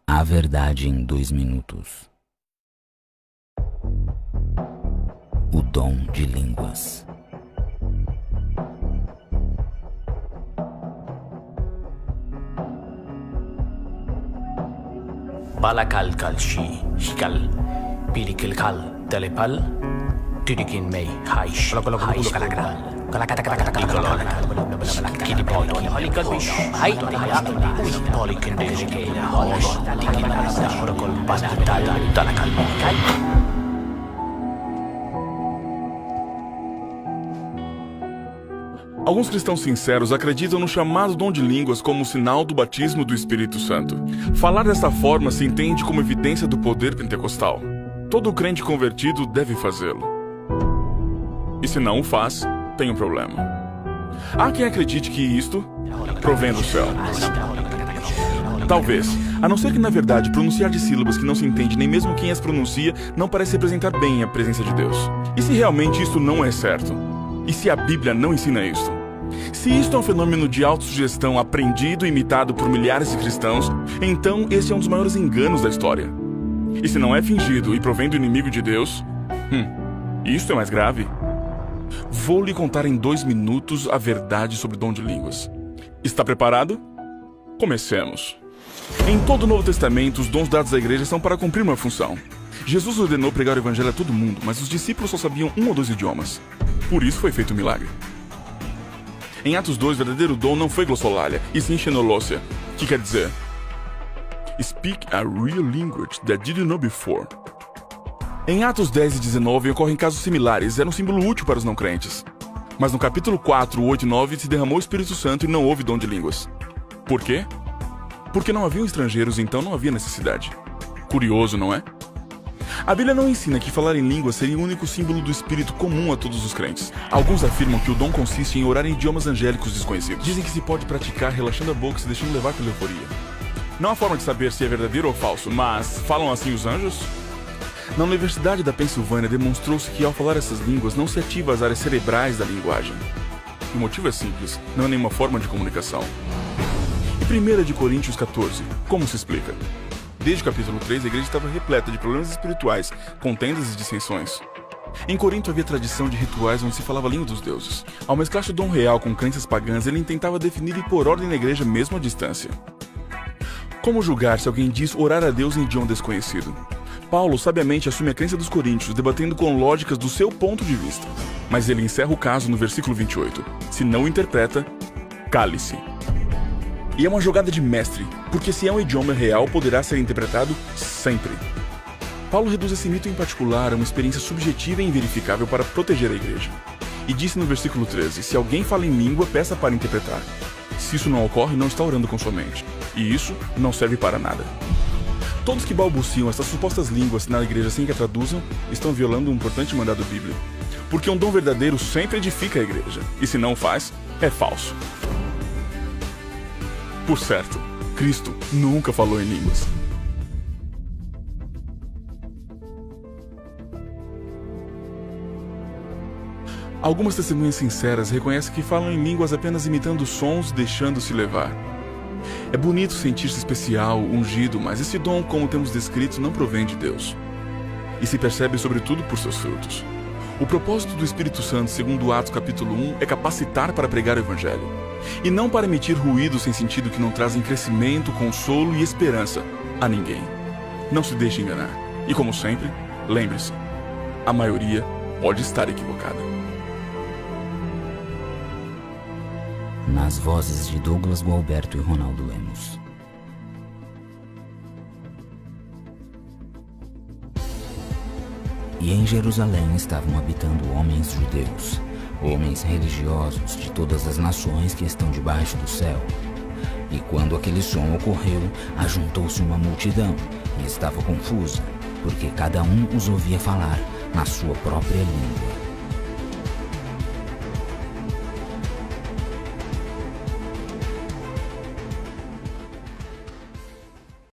A verdade em 2 minutos. O dom de línguas. Balakal kalshi, shikal, pirikil kal, telepal, tirikin may, haish, haish kalakal, kalakatakatakal, kidipol, halikabish, hay, polikin dejike, hosh, tikinasa, protocol, paspital, talakal, kay. Alguns cristãos sinceros acreditam no chamado dom de línguas como sinal do batismo do Espírito Santo. Falar dessa forma se entende como evidência do poder pentecostal. Todo crente convertido deve fazê-lo. E se não o faz, tem um problema. Há quem acredite que isto provém do céu. Talvez, a não ser que na verdade pronunciar de sílabas que não se entende nem mesmo quem as pronuncia não parece representar bem a presença de Deus. E se realmente isto não é certo? E se a Bíblia não ensina isto? Se isto é um fenômeno de autossugestão aprendido e imitado por milhares de cristãos, então esse é um dos maiores enganos da história. E se não é fingido e provém do inimigo de Deus, isto é mais grave. Vou lhe contar em 2 minutos a verdade sobre o dom de línguas. Está preparado? Comecemos. Em todo o Novo Testamento, os dons dados à igreja são para cumprir uma função. Jesus ordenou pregar o evangelho a todo mundo, mas os discípulos só sabiam 1 ou 2 idiomas. Por isso foi feito um milagre. Em Atos 2, o verdadeiro dom não foi glossolalia, e sim xenolosia, que quer dizer Speak a real language that you didn't know before. Em Atos 10 e 19 ocorrem casos similares, era um símbolo útil para os não crentes. Mas no capítulo 4, 8 e 9 se derramou o Espírito Santo e não houve dom de línguas. Por quê? Porque não haviam estrangeiros, então não havia necessidade. Curioso, não é? A Bíblia não ensina que falar em línguas seria o único símbolo do Espírito comum a todos os crentes. Alguns afirmam que o dom consiste em orar em idiomas angélicos desconhecidos. Dizem que se pode praticar relaxando a boca e se deixando levar pela euforia. Não há forma de saber se é verdadeiro ou falso, mas falam assim os anjos? Na Universidade da Pensilvânia demonstrou-se que ao falar essas línguas não se ativa as áreas cerebrais da linguagem. O motivo é simples, não é nenhuma forma de comunicação. E 1 de Coríntios 14, como se explica? Desde o capítulo 3, a igreja estava repleta de problemas espirituais, contendas e dissensões. Em Corinto havia tradição de rituais onde se falava a língua dos deuses. Ao mesclar-se o dom real com crenças pagãs, ele tentava definir e pôr ordem na igreja mesmo à distância. Como julgar se alguém diz orar a Deus em idioma desconhecido? Paulo sabiamente assume a crença dos coríntios, debatendo com lógicas do seu ponto de vista. Mas ele encerra o caso no versículo 28. Se não interpreta, cale-se. E é uma jogada de mestre, porque se é um idioma real, poderá ser interpretado sempre. Paulo reduz esse mito em particular a uma experiência subjetiva e inverificável para proteger a igreja. E disse no versículo 13, se alguém fala em língua, peça para interpretar. Se isso não ocorre, não está orando com sua mente. E isso não serve para nada. Todos que balbuciam essas supostas línguas na igreja sem que a traduzam, estão violando um importante mandado bíblico. Porque um dom verdadeiro sempre edifica a igreja, e se não faz, é falso. Por certo, Cristo nunca falou em línguas. Algumas testemunhas sinceras reconhecem que falam em línguas apenas imitando sons, deixando-se levar. É bonito sentir-se especial, ungido, mas esse dom, como temos descrito, não provém de Deus. E se percebe sobretudo por seus frutos. O propósito do Espírito Santo, segundo Atos capítulo 1, é capacitar para pregar o Evangelho. E não para emitir ruídos sem sentido que não trazem crescimento, consolo e esperança a ninguém. Não se deixe enganar. E como sempre, lembre-se, a maioria pode estar equivocada. Nas vozes de Douglas Gualberto e Ronaldo Lemos. E em Jerusalém estavam habitando homens judeus, homens religiosos de todas as nações que estão debaixo do céu. E quando aquele som ocorreu, ajuntou-se uma multidão e estava confusa, porque cada um os ouvia falar na sua própria língua.